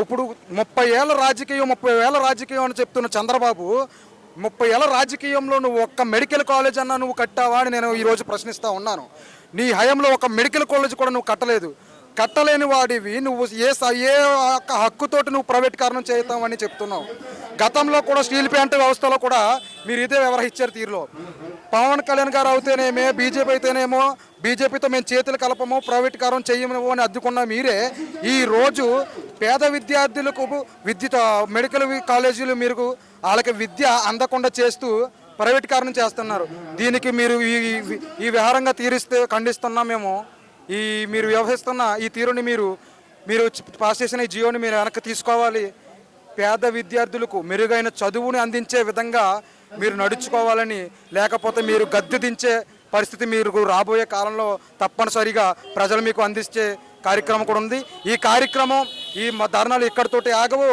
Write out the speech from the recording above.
ఇప్పుడు 30 ఏళ్ళ రాజకీయం అని చెప్తున్న చంద్రబాబు 30 ఏళ్ళ రాజకీయంలో నువ్వు ఒక్క మెడికల్ కాలేజ్ అన్నా నువ్వు కట్టావా అని నేను ఈరోజు ప్రశ్నిస్తూ ఉన్నాను. నీ హయాంలో ఒక మెడికల్ కాలేజ్ కూడా నువ్వు కట్టలేదు. కట్టలేని వాడివి నువ్వు ఏ హక్కుతోటి నువ్వు ప్రైవేటీకరణం చేస్తామని చెప్తున్నావు. గతంలో కూడా స్టీల్ ప్లాంట్ వ్యవస్థలో కూడా మీరు ఇదే వ్యవహరించారు తీరులో. పవన్ కళ్యాణ్ గారు అయితేనేమో బీజేపీ అయితేనేమో బీజేపీతో మేము చేతులు కలపము ప్రైవేటీకరణం చేయము అని అద్దుకున్న మీరే ఈరోజు పేద విద్యార్థులకు మెడికల్ కాలేజీలు మీరు వాళ్ళకి విద్య అందకుండా చేస్తూ ప్రైవేటీకరణం చేస్తున్నారు. దీనికి మీరు ఈ విహారంగా ఖండిస్తున్నాం మేము. మీరు వ్యవహరిస్తున్న ఈ తీరుని మీరు పాస్ చేసిన ఈ జియోని మీరు వెనక్కి తీసుకోవాలి. పేద విద్యార్థులకు మెరుగైన చదువుని అందించే విధంగా మీరు నడుచుకోవాలని, లేకపోతే మీరు గద్దె దించే పరిస్థితి మీరు రాబోయే కాలంలో తప్పనిసరిగా ప్రజలు మీకు అందించే కార్యక్రమం కూడా ఉంది. ఈ కార్యక్రమం ఈ ధర్నాలు ఇక్కడితోటి ఆగవు.